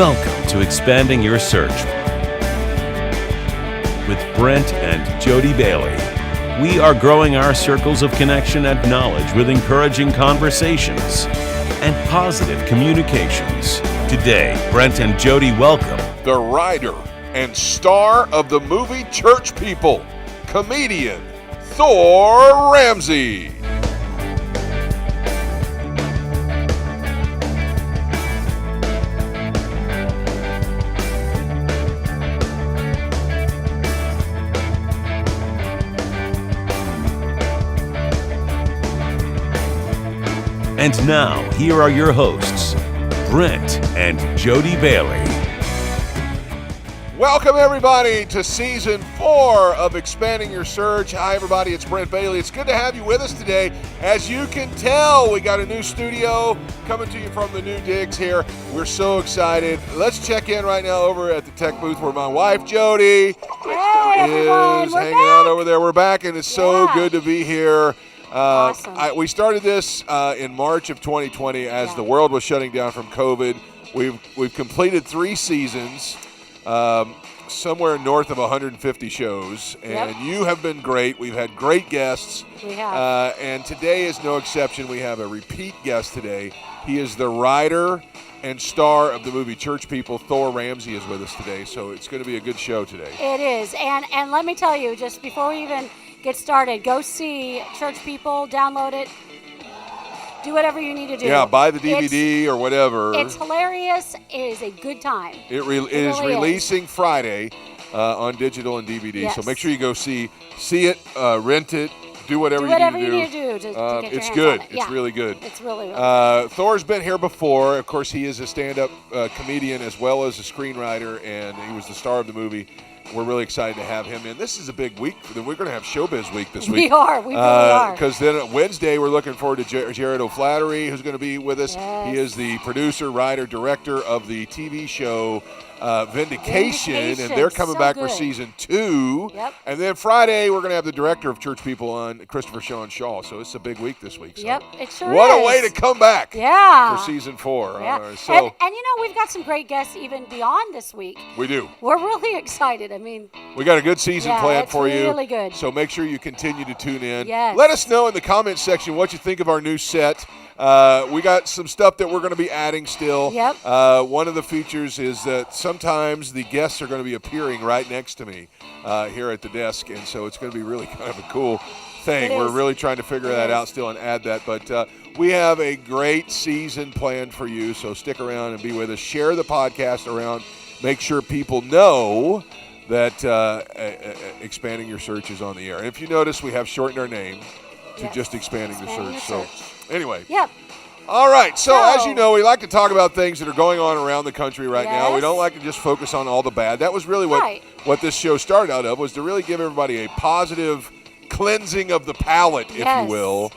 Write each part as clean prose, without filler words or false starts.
Welcome to Expanding Your Search with Brent and Jody Bailey. We are growing our circles of connection and knowledge with encouraging conversations and positive communications. Today, Brent and Jody welcome the writer and star of the movie Church People, comedian Thor Ramsey. And now, here are your hosts, Brent and Jody Bailey. Welcome, everybody, to Season 4 of Expanding Your Search. Hi, everybody. It's Brent Bailey. It's good to have you with us today. As you can tell, we got a new studio coming to you from the new digs here. We're so excited. Let's check in right now over at the tech booth where my wife, Jody, is hanging out over there. We're back, and it's so good to be here. Awesome. We started this in March of 2020 as the world was shutting down from COVID. We've completed 3 seasons, somewhere north of 150 shows, and you have been great. We've had great guests. We have. And today is no exception. We have a repeat guest today. He is the writer and star of the movie Church People. Thor Ramsey is with us today, so it's going to be a good show today. It is, and let me tell you, just before we even get started, go see Church People, download it, do whatever you need to do. Yeah, buy the DVD or whatever. It's hilarious. It is a good time. It is releasing Friday on digital and DVD, yes. So make sure you go see it, rent it, do whatever you need to do. To get your it's hands good. on it. It's really good. It's really good. Thor's been here before. Of course, he is a stand-up comedian as well as a screenwriter, and he was the star of the movie. We're really excited to have him in. This is a big week. We're going to have Showbiz Week this week. We are. We really are. Because then Wednesday, we're looking forward to Jared O'Flaherty, who's going to be with us. Yes. He is the producer, writer, director of the TV show Vindication, and they're coming back for season 2. Yep. And then Friday, we're going to have the director of Church People on, Christopher Sean Shaw. So it's a big week this week. So. Yep, it sure What is. a way to come back for season 4. Yeah. So and you know, we've got some great guests even beyond this week. we do. We're really excited. I mean, We got a good season planned for you. it's really good. So make sure you continue to tune in. Yes. Let us know in the comments section what you think of our new set. We got some stuff that we're going to be adding still. Yep. One of the features is that sometimes the guests are going to be appearing right next to me here at the desk, and so it's going to be really kind of a cool thing. We're really trying to figure that out still and add that, but we have a great season planned for you, so stick around and be with us. Share the podcast around. Make sure people know that Expanding Your Search is on the air. And if you notice, we have shortened our name to just Expanding Your Search. So anyway. Yep. All right. So as you know, we like to talk about things that are going on around the country right now. We don't like to just focus on all the bad. That was really what this show started out of, was to really give everybody a positive cleansing of the palate, if you will.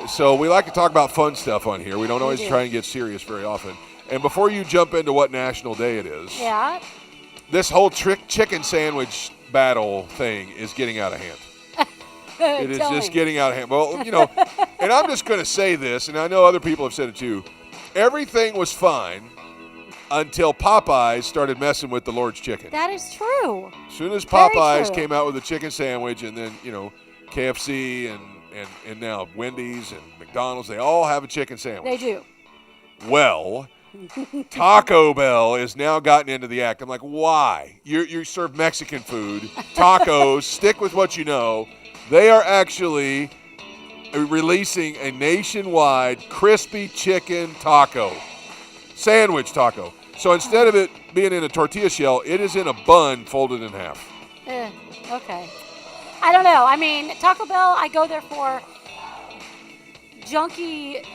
So we like to talk about fun stuff on here. We don't always try and get serious very often. And before you jump into what National Day it is, this whole chicken sandwich battle thing is getting out of hand. It is just getting out of hand. Well, you know, and I'm just going to say this, and I know other people have said it too. Everything was fine until Popeyes started messing with the Lord's chicken. That is true. As soon as Popeyes came out with a chicken sandwich, and then, you know, KFC and now Wendy's and McDonald's, they all have a chicken sandwich. They do. Well, Taco Bell has now gotten into the act. I'm like, why? You serve Mexican food, tacos, stick with what you know. They are actually releasing a nationwide crispy chicken taco, sandwich taco. So instead of it being in a tortilla shell, it is in a bun folded in half. Okay. I don't know. I mean, Taco Bell, I go there for junky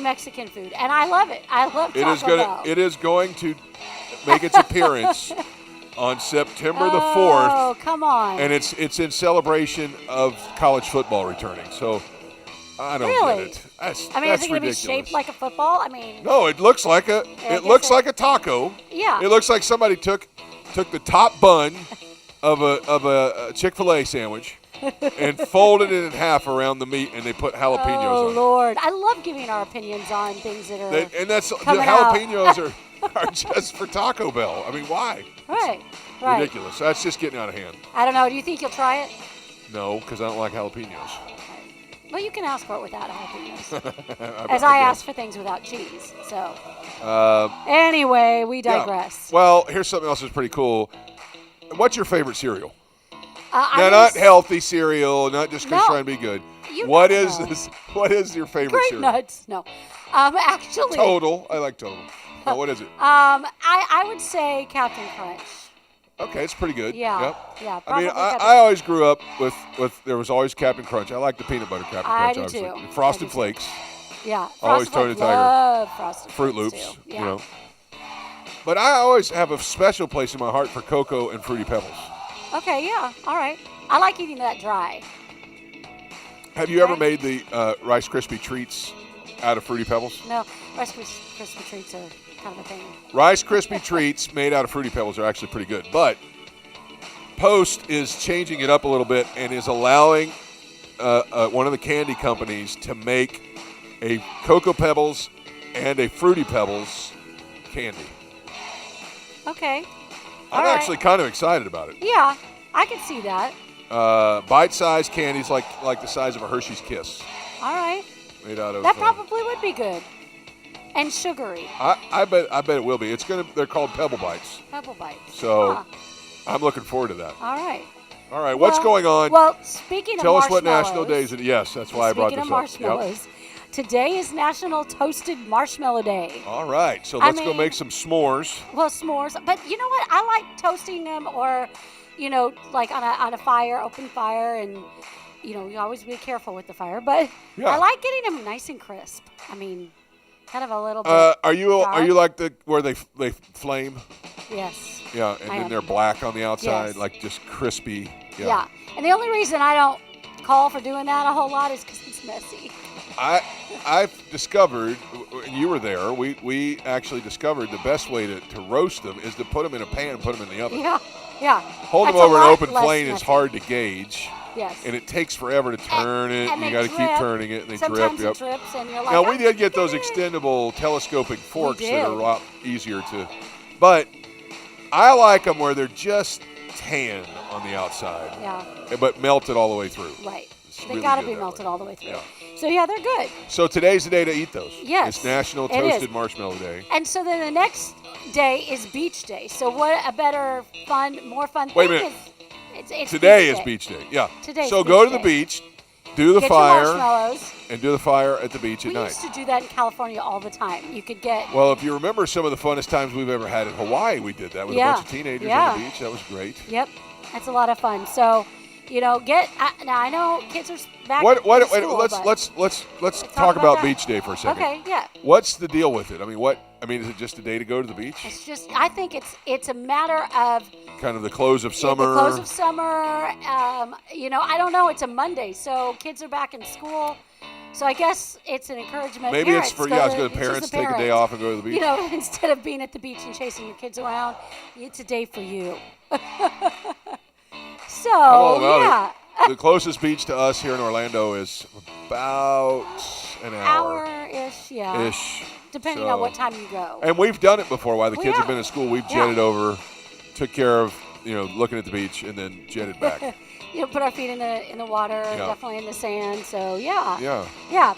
Mexican food, and I love it. I love Taco Bell. It is going to make its appearance on September the 4th. Oh, come on. And it's in celebration of college football returning. So I don't get it. That's is it ridiculous. going to be shaped like a football? I mean, no, it looks like a taco. Yeah. It looks like somebody took the top bun of a Chick-fil-A sandwich and folded it in half around the meat, and they put jalapenos on it. Oh, Lord. I love giving our opinions on things that are And that's the coming jalapenos out. are just for Taco Bell. I mean, why? Right. Ridiculous. That's just getting out of hand. I don't know. Do you think you'll try it? No, because I don't like jalapenos. Well, you can ask for it without jalapenos. As I ask for things without cheese. So, anyway, we digress. Yeah. Well, here's something else that's pretty cool. What's your favorite cereal? Now, not healthy cereal, not just because trying to be good. What is this? What is your favorite cereal? Grape Nuts. No. Actually. Total. I like Total. Now, what is it? I would say Captain Crunch. Okay, it's pretty good. Yeah. Yep. Yeah. I mean, I always grew up with there was always Captain Crunch. I like the peanut butter Captain Crunch. I do obviously. too. Frosted Flakes. Yeah. Always Tony the Tiger. Love Frosted Fruit Flakes Loops. too. Yeah. You know. But I always have a special place in my heart for Cocoa and Fruity Pebbles. Okay. Yeah. All right. I like eating that dry. Have you ever made the Rice Krispie treats out of Fruity Pebbles? No. Rice Krispie treats are kind of a thing. Rice Krispie treats made out of Fruity Pebbles are actually pretty good. But Post is changing it up a little bit and is allowing one of the candy companies to make a Cocoa Pebbles and a Fruity Pebbles candy. Okay. I'm actually kind of excited about it. Yeah, I can see that. Bite-sized candies like the size of a Hershey's Kiss. All right. Made out of. That probably would be good. And sugary. I bet it will be. They're called Pebble Bites. Pebble Bites. So I'm looking forward to that. All right. All right. What's going on? Well, speaking of Tell marshmallows. us what national day is it? Yes, that's why I brought this up. Speaking of marshmallows, today is National Toasted Marshmallow Day. All right. So let's go make some s'mores. Well, s'mores. But you know what? I like toasting them or, like on a fire, open fire, and, you always be careful with the fire. But I like getting them nice and crisp. I mean, kind of a little bit. Are you like where they flame? Yes. Yeah, and then they're black on the outside, Yes. like just crispy. Yeah. And the only reason I don't call for doing that a whole lot is because it's messy. I've discovered, and you were there, we actually discovered the best way to roast them is to put them in a pan and put them in the oven. Yeah. Yeah. Hold them over an open flame is hard to gauge. Yes. And it takes forever to turn it. And You got to keep turning it, and they Sometimes drip. it drips, and you're like, Now, we did get those extendable telescopic forks that are a lot easier to. But I like them where they're just tan on the outside. Yeah. But melted all the way through. Right. They really got to good be that melted way. all the way through. Yeah. So, yeah, they're good. So today's the day to eat those. Yes. It's National it Toasted is. Marshmallow Day. And so then the next day is Beach Day. So what a better, more fun Wait a thing minute. It's Today is Day. Beach Day. Yeah. Today's So Beach go to the Day. beach, do the Get fire, your marshmallows. and do the fire at the beach at We night. used to do that in California all the time. You could get. Well, if you remember some of the funnest times we've ever had in Hawaii, we did that with a bunch of teenagers on the beach. That was great. Yep. That's a lot of fun. So, now I know kids are back Wait, in school, let's talk about that. Beach Day for a second. Okay, yeah. What's the deal with it? I mean, is it just a day to go to the beach? It's just, I think it's a matter of Kind of the close of summer. the close of summer. I don't know. It's a Monday, so kids are back in school. So I guess it's an encouragement. Maybe it's for Parents, good it's just parents the take a day off and go to the beach. Instead of being at the beach and chasing your kids around, it's a day for you. So all about yeah. The closest beach to us here in Orlando is about an hour. Hour-ish, yeah. Ish. Depending on what time you go. And we've done it before while the We kids have have. been in school. We've jetted over, took care of, looking at the beach, and then jetted back. Put our feet in the water, definitely in the sand. So yeah. Yeah. Yeah.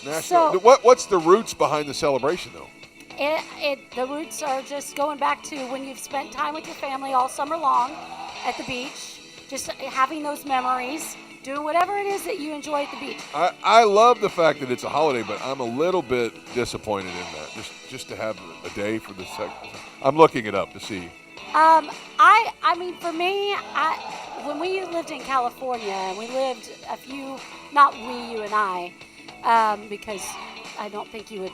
National. So What's the roots behind the celebration, though? the roots are just going back to when you've spent time with your family all summer long at the beach, just having those memories, doing whatever it is that you enjoy at the beach. I love the fact that it's a holiday, but I'm a little bit disappointed in that. Just to have a day for the second. I'm looking it up to see. I mean, for me, when we lived in California, we lived a few, not we, you and I, because I don't think you would.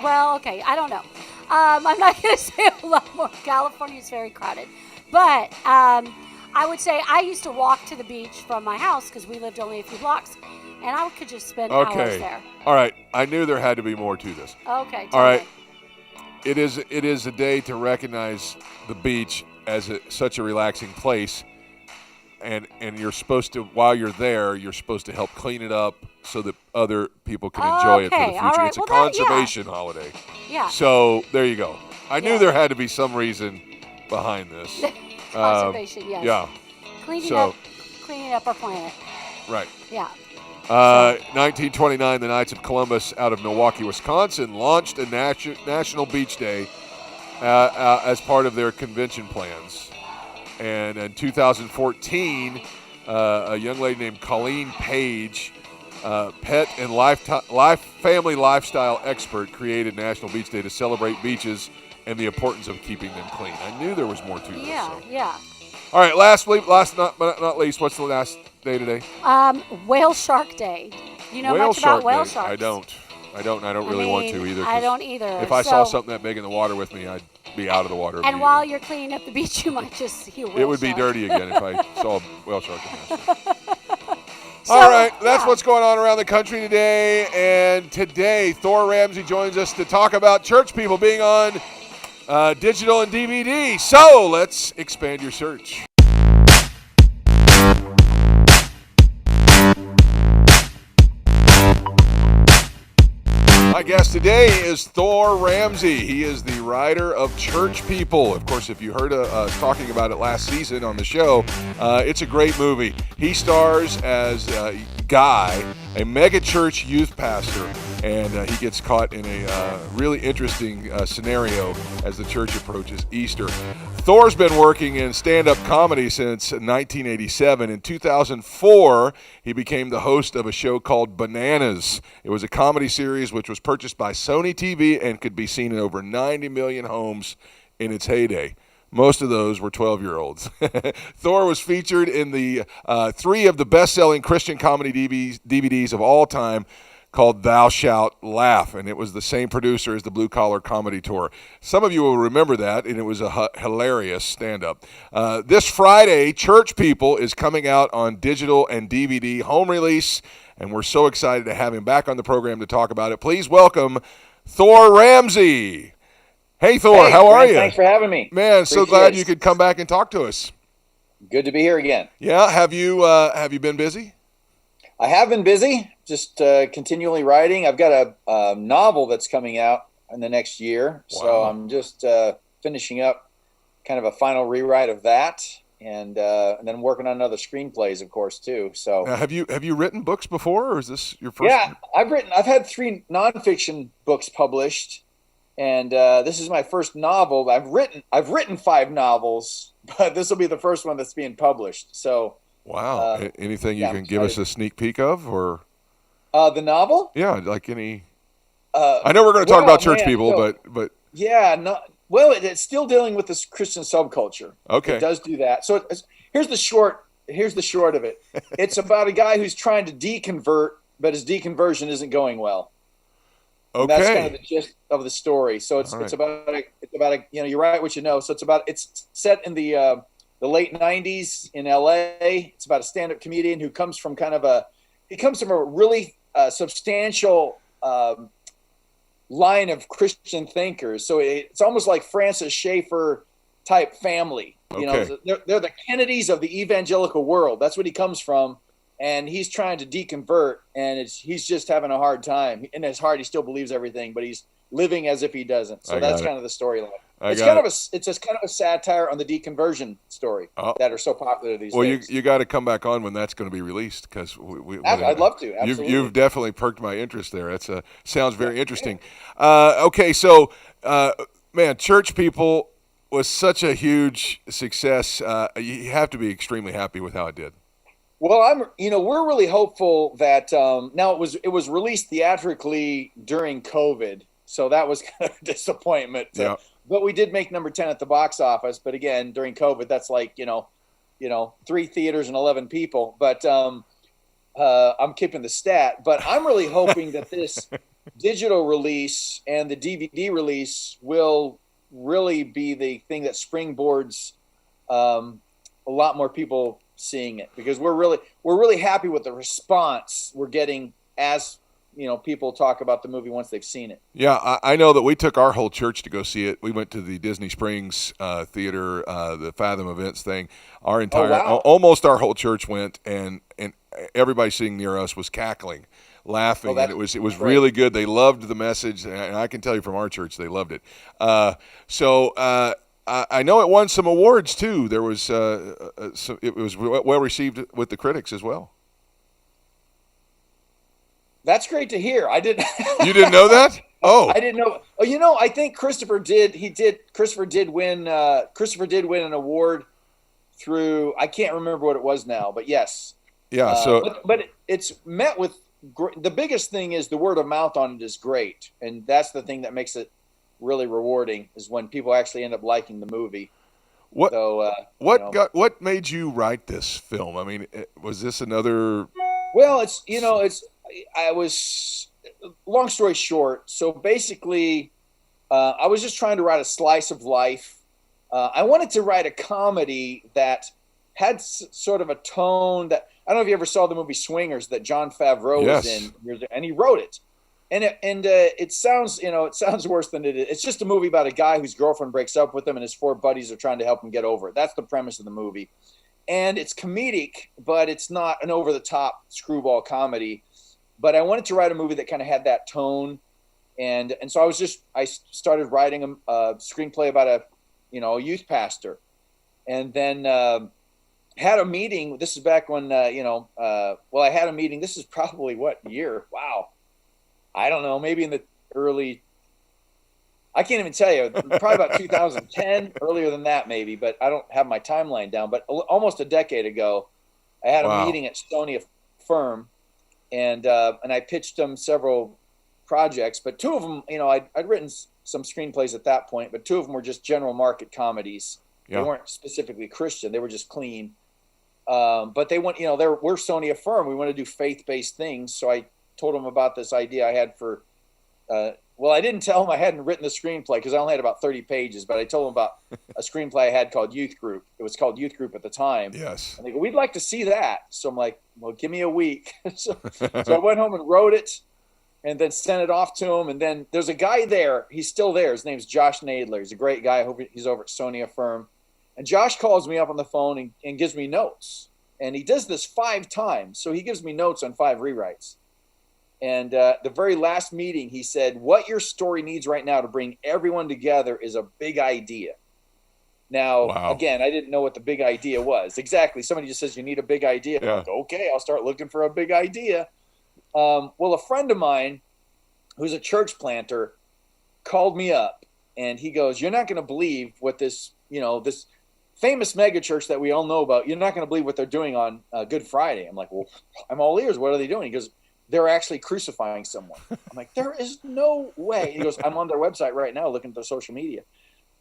Well, okay, I don't know. I'm not going to say a lot more. California is very crowded. But I would say I used to walk to the beach from my house because we lived only a few blocks, and I could just spend hours there. All right. I knew there had to be more to this. Okay. All right. It is a day to recognize the beach as such a relaxing place, and you're supposed to, while you're there, you're supposed to help clean it up, so that other people can enjoy it for the future. All right. It's a conservation holiday. Yeah. So there you go. I knew there had to be some reason behind this. Conservation, yes. Yeah. Cleaning up our planet. Right. Yeah. 1929, the Knights of Columbus out of Milwaukee, Wisconsin, launched a National Beach Day as part of their convention plans. And in 2014, a young lady named Colleen Page, pet and family lifestyle expert, created National Beach Day to celebrate beaches and the importance of keeping them clean. I knew there was more to this. Yeah. All right, last but not least, what's the last day today? Whale Shark Day. You know Whale much about whale Day. sharks? I don't. I don't really want to either. I don't either. If I saw something that big in the water with me, I'd be out of the water. And while you're cleaning up the beach, you might just see a whale shark. It would be dirty again if I saw a whale shark in there. All right, that's what's going on around the country today. And today, Thor Ramsey joins us to talk about Church People being on digital and DVD. So let's expand your search. My guest today is Thor Ramsey. He is the writer of Church People. Of course, if you heard us talking about it last season on the show, it's a great movie. He stars as Guy, a mega-church youth pastor, and he gets caught in a really interesting scenario as the church approaches Easter. Thor's been working in stand-up comedy since 1987. In 2004, he became the host of a show called Bananas. It was a comedy series which was purchased by Sony TV and could be seen in over 90 million homes in its heyday. Most of those were 12-year-olds. Thor was featured in the 3 of the best-selling Christian comedy DVDs of all time, called Thou Shalt Laugh, and it was the same producer as the Blue Collar Comedy Tour. Some of you will remember that, and it was a hilarious stand-up. This Friday, Church People is coming out on digital and DVD home release, and we're so excited to have him back on the program to talk about it. Please welcome Thor Ramsey. Hey, Thor, how are you? Thanks for having me. Man, so glad you could come back and talk to us. Good to be here again. Yeah, have you been busy? I have been busy, just continually writing. I've got a novel that's coming out in the next year, so I'm just finishing up kind of a final rewrite of that, and then working on other screenplays, of course, too. So, now, have you written books before, or is this your first? Yeah, I've had 3 nonfiction books published, and this is my first novel. I've written 5 novels, but this will be the first one that's being published. So. Wow. Anything you can give us a sneak peek of, or? The novel? Yeah, like any. I know we're going to talk about Church People, but. Yeah, it's still dealing with this Christian subculture. Okay. It does do that. So here's the short of it. It's about a guy who's trying to deconvert, but his deconversion isn't going well. Okay. And that's kind of the gist of the story. So it's about a you write what you know. So it's set in the late 90s in LA. It's about a stand-up comedian who comes from a really substantial line of Christian thinkers. So it's almost like Francis Schaeffer type family. Okay. They're the Kennedys of the evangelical world. That's what he comes from. And he's trying to deconvert, and he's just having a hard time. In his heart, he still believes everything, but he's living as if he doesn't. So that's kind of the storyline. It's just kind of a satire on the deconversion story that are so popular these days. Well, you got to come back on when that's going to be released, because I'd love to. Absolutely. You've definitely perked my interest there. That's sounds very interesting. Okay, so man, Church People was such a huge success. You have to be extremely happy with how it did. Well, we're really hopeful that now it was released theatrically during COVID, so that was kind of a disappointment. Yeah. But we did make number 10 at the box office. But again, during COVID, that's like 3 theaters and 11 people. But I'm keeping the stat. But I'm really hoping that this digital release and the DVD release will really be the thing that springboards a lot more people seeing it, because we're really happy with the response we're getting as people talk about the movie once they've seen it. Yeah, I know that we took our whole church to go see it. We went to the Disney Springs theater, the Fathom Events thing. Our entire, almost our whole church went, and everybody sitting near us was cackling, laughing, and it was great. really good. They loved the message, and I can tell you from our church, they loved it. I know it won some awards too. There was it was well received with the critics as well. That's great to hear. I didn't. You didn't know that? Oh, I didn't know. Oh, I think Christopher did. Christopher did win an award through. I can't remember what it was now, but yes. Yeah. But it's met with the biggest thing is the word of mouth on it is great, and that's the thing that makes it really rewarding is when people actually end up liking the movie. What made you write this film? I mean, was this another? Well, I was, long story short. So basically, I was just trying to write a slice of life. I wanted to write a comedy that had sort of a tone that, I don't know if you ever saw the movie Swingers that Jon Favreau was in, and he wrote it. And it sounds worse than it is. It's just a movie about a guy whose girlfriend breaks up with him and his four buddies are trying to help him get over it. That's the premise of the movie. And it's comedic, but it's not an over-the-top screwball comedy. But I wanted to write a movie that kind of had that tone. And so I started writing a screenplay about a youth pastor. And then had a meeting. This is back when, I had a meeting. This is probably what year? Wow. I don't know, maybe in the early, I can't even tell you, probably about 2010, earlier than that maybe, but I don't have my timeline down. But almost a decade ago, I had a meeting at Sony firm, and I pitched them several projects, but two of them, I'd written some screenplays at that point, but two of them were just general market comedies. Yeah. They weren't specifically Christian, they were just clean. But they went, we're Sony firm, we want to do faith-based things, so I told him about this idea I had for, I didn't tell him I hadn't written the screenplay because I only had about 30 pages, but I told him about a screenplay I had called Youth Group. It was called Youth Group at the time. Yes. And they go, we'd like to see that. So I'm like, well, give me a week. so I went home and wrote it and then sent it off to him. And then there's a guy there. He's still there. His name's Josh Nadler. He's a great guy. I hope he's over at Sony firm. And Josh calls me up on the phone and gives me notes. And he does this 5 times. So he gives me notes on 5 rewrites. And the very last meeting, he said, what your story needs right now to bring everyone together is a big idea. Now, Again, I didn't know what the big idea was. Exactly. Somebody just says, you need a big idea. Yeah. I'm like, okay, I'll start looking for a big idea. Well, a friend of mine who's a church planter called me up, and he goes, you're not going to believe what this famous mega church that we all know about, you're not going to believe what they're doing on Good Friday. I'm like, well, I'm all ears. What are they doing? He goes, they're actually crucifying someone. I'm like, there is no way. He goes, I'm on their website right now looking at their social media.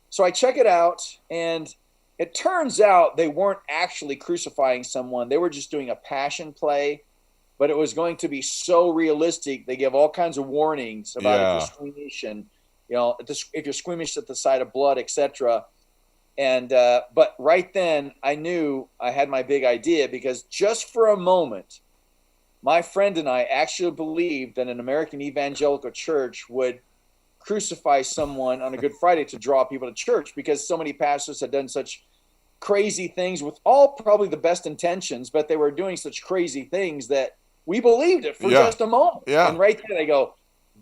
So I check it out, and it turns out they weren't actually crucifying someone. They were just doing a passion play, but it was going to be so realistic. They give all kinds of warnings about if you're squeamish and, if you're squeamish at the sight of blood, etc. And but right then I knew I had my big idea, because just for a moment, my friend and I actually believed that an American evangelical church would crucify someone on a Good Friday to draw people to church, because so many pastors had done such crazy things with all probably the best intentions, but they were doing such crazy things that we believed it for just a moment. Yeah. And right there they go,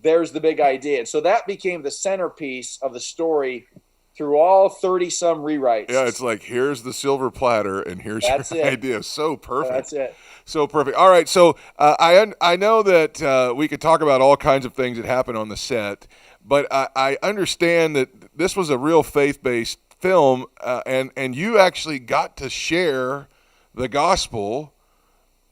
there's the big idea. And so that became the centerpiece of the story through all 30-some rewrites. Yeah, it's like, here's the silver platter, and here's your idea. So perfect. That's it. So perfect. All right, so I know that we could talk about all kinds of things that happen on the set, but I understand that this was a real faith-based film, and you actually got to share the gospel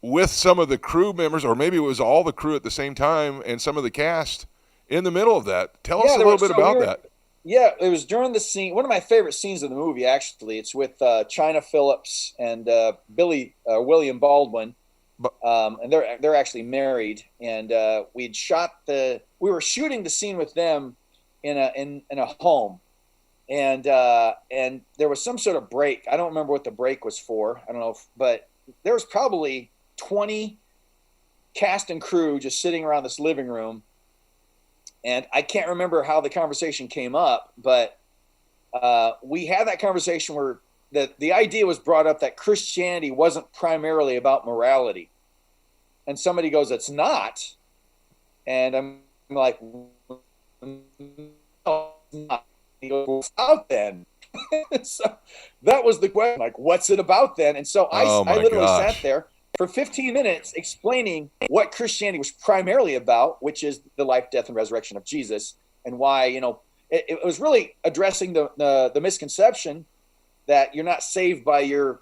with some of the crew members, or maybe it was all the crew at the same time, and some of the cast in the middle of that. Tell us a little bit about that. Yeah, it was during the scene. One of my favorite scenes of the movie, actually. It's with China Phillips and William Baldwin, and they're actually married. And we were shooting the scene with them in a home, and there was some sort of break. I don't remember what the break was for. I don't know, but there was probably 20 cast and crew just sitting around this living room. And I can't remember how the conversation came up, but we had that conversation where the idea was brought up that Christianity wasn't primarily about morality. And somebody goes, it's not. And I'm like, no, it's not. He goes, well, out then. So that was the question, like, what's it about then? And so I literally sat there for 15 minutes explaining what Christianity was primarily about, which is the life, death, and resurrection of Jesus, and why, it was really addressing the misconception that you're not saved by your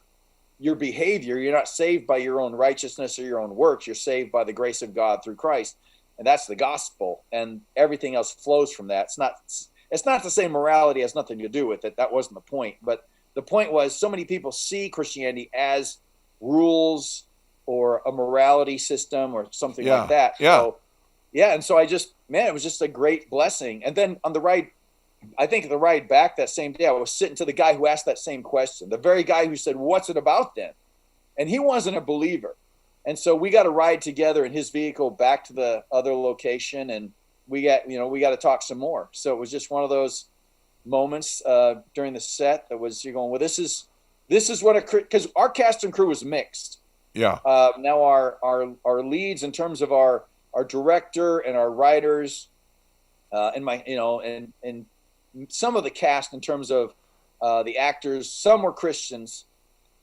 behavior. You're not saved by your own righteousness or your own works. You're saved by the grace of God through Christ. And that's the gospel. And everything else flows from that. It's not to say morality has nothing to do with it. That wasn't the point. But the point was, so many people see Christianity as rules or a morality system or something like that. Yeah. So, and so it was just a great blessing. And then on the ride back that same day, I was sitting to the guy who asked that same question, the very guy who said, what's it about then? And he wasn't a believer. And so we got to ride together in his vehicle back to the other location, and we got to talk some more. So it was just one of those moments during the set that was, you're going, well, this is what because our cast and crew was mixed. Yeah. Now our leads in terms of our director and our writers, and some of the cast in terms of the actors, some were Christians,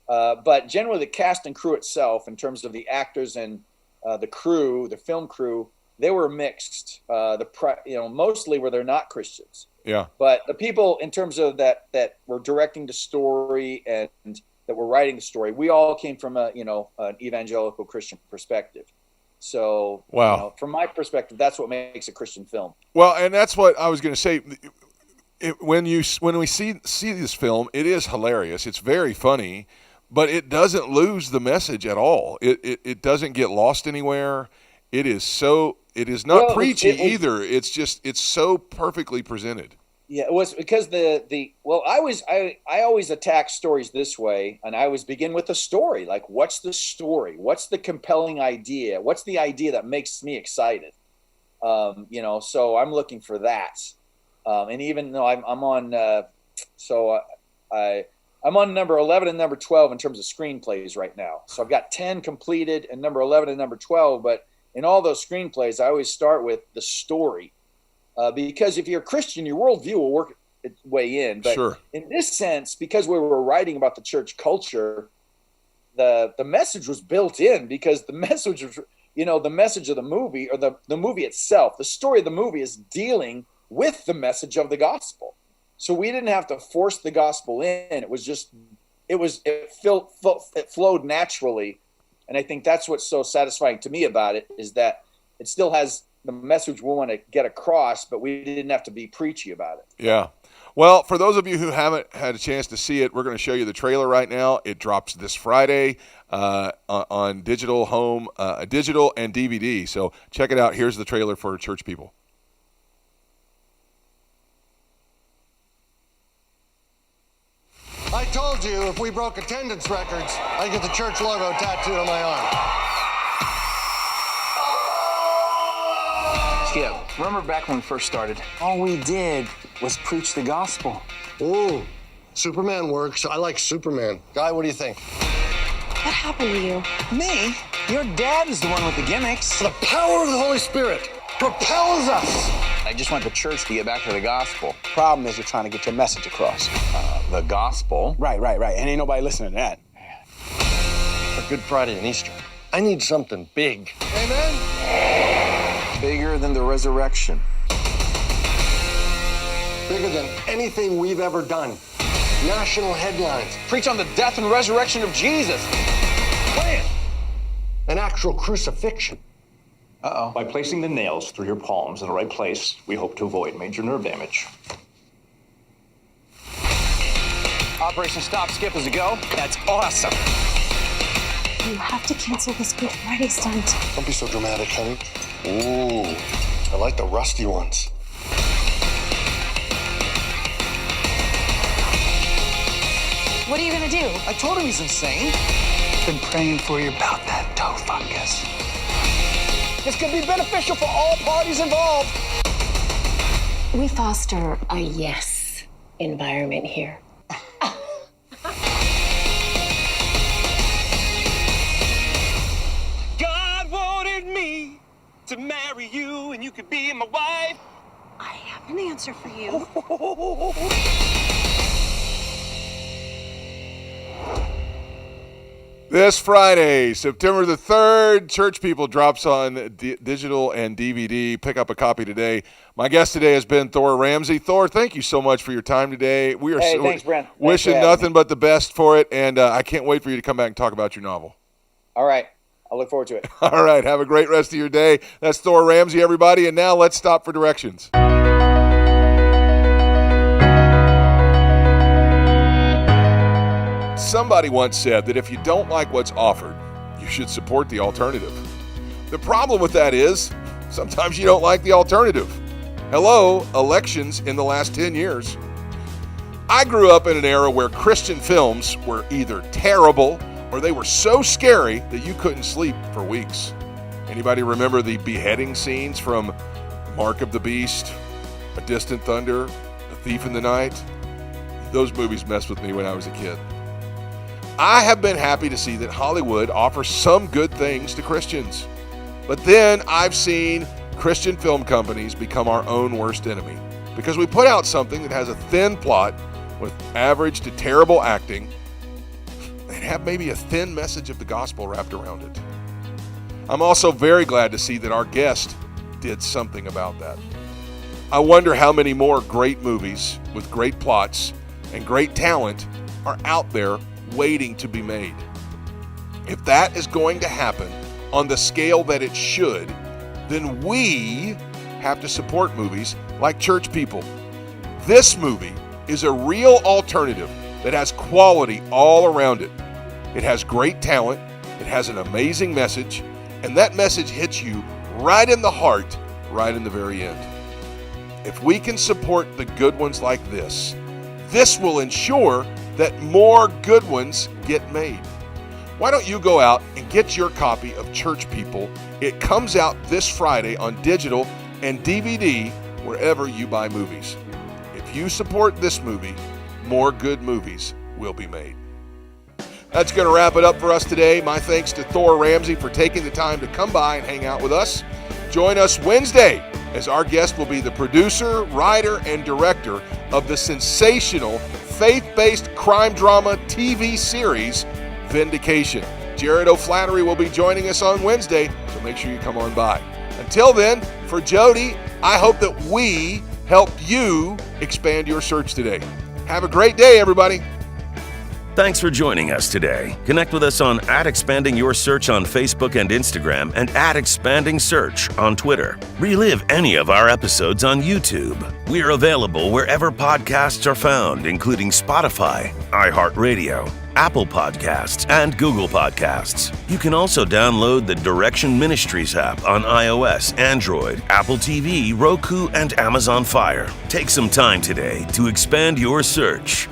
but generally the cast and crew itself, in terms of the actors and the crew, the film crew, they were mixed. Mostly where they're not Christians. Yeah. But the people in terms of that were directing the story and that were writing the story, we all came from an evangelical Christian perspective. So, wow. From my perspective, that's what makes a Christian film. Well, and that's what I was going to say. When we see this film, it is hilarious. It's very funny, but it doesn't lose the message at all. It doesn't get lost anywhere. It is not preachy either. It's so perfectly presented. Yeah, it was because I always attack stories this way, and I always begin with the story. Like, what's the story? What's the compelling idea? What's the idea that makes me excited? So I'm looking for that. And even though I'm on number 11 and number 12 in terms of screenplays right now. So I've got 10 completed and number 11 and number 12. But in all those screenplays, I always start with the story. Because if you're a Christian, your worldview will work its way in. But sure. In this sense, because we were writing about the church culture, the message was built in, because the message was, the message of the movie, or the movie itself, the story of the movie is dealing with the message of the gospel. So we didn't have to force the gospel in. It flowed naturally. And I think that's what's so satisfying to me about it, is that it still has the message we want to get across, but we didn't have to be preachy about it. Yeah. Well, for those of you who haven't had a chance to see it, we're going to show you the trailer right now. It drops this Friday on digital and DVD. So check it out. Here's the trailer for Church People. I told you if we broke attendance records, I'd get the church logo tattooed on my arm. Skip, remember back when we first started? All we did was preach the gospel. Ooh, Superman works. I like Superman. Guy, what do you think? What happened to you? Me? Your dad is the one with the gimmicks. The power of the Holy Spirit propels us. I just want the church to get back to the gospel. Problem is you're trying to get your message across. The gospel? Right. And ain't nobody listening to that. For Good Friday and Easter, I need something big. Amen? Bigger than the resurrection. Bigger than anything we've ever done. National headlines. Preach on the death and resurrection of Jesus. Plan. An actual crucifixion. Uh-oh. By placing the nails through your palms in the right place, we hope to avoid major nerve damage. Operation Stop Skip is a go. That's awesome. You have to cancel this Good Friday stunt. Don't be so dramatic, honey. Ooh, I like the rusty ones. What are you gonna do? I told him he's insane. Been praying for you about that toe fungus. This could be beneficial for all parties involved. We foster a yes environment here. God wanted me to marry you you could be my wife. I have an answer for you. This Friday, September the 3rd, Church People drops on digital and DVD. Pick up a copy today. My guest today has been Thor Ramsey. Thor, thank you so much for your time today. We are thanks, Brent. wishing nothing but the best for it, and I can't wait for you to come back and talk about your novel. All right. I'll look forward to it. All right. Have a great rest of your day. That's Thor Ramsey, everybody. And now let's stop for directions. Somebody once said that if you don't like what's offered, you should support the alternative. The problem with that is sometimes you don't like the alternative. Hello, elections in the last 10 years. I grew up in an era where Christian films were either terrible or they were so scary that you couldn't sleep for weeks. Anybody remember the beheading scenes from Mark of the Beast, A Distant Thunder, A Thief in the Night? Those movies messed with me when I was a kid. I have been happy to see that Hollywood offers some good things to Christians. But then I've seen Christian film companies become our own worst enemy because we put out something that has a thin plot with average to terrible acting and have maybe a thin message of the gospel wrapped around it. I'm also very glad to see that our guest did something about that. I wonder how many more great movies with great plots and great talent are out there waiting to be made. If that is going to happen on the scale that it should, then we have to support movies like Church People. This movie is a real alternative that has quality all around it. It has great talent, it has an amazing message, and that message hits you right in the heart, right in the very end. If we can support the good ones like this, this will ensure that more good ones get made. Why don't you go out and get your copy of Church People? It comes out this Friday on digital and DVD wherever you buy movies. If you support this movie, more good movies will be made. That's going to wrap it up for us today. My thanks to Thor Ramsey for taking the time to come by and hang out with us. Join us Wednesday as our guest will be the producer, writer, and director of the sensational faith-based crime drama TV series, Vindication. Jared O'Flaherty will be joining us on Wednesday, so make sure you come on by. Until then, for Jody, I hope that we helped you expand your search today. Have a great day, everybody. Thanks for joining us today. Connect with us on @ExpandingYourSearch on Facebook and Instagram and @ExpandingSearch on Twitter. Relive any of our episodes on YouTube. We're available wherever podcasts are found, including Spotify, iHeartRadio, Apple Podcasts, and Google Podcasts. You can also download the Direction Ministries app on iOS, Android, Apple TV, Roku, and Amazon Fire. Take some time today to expand your search.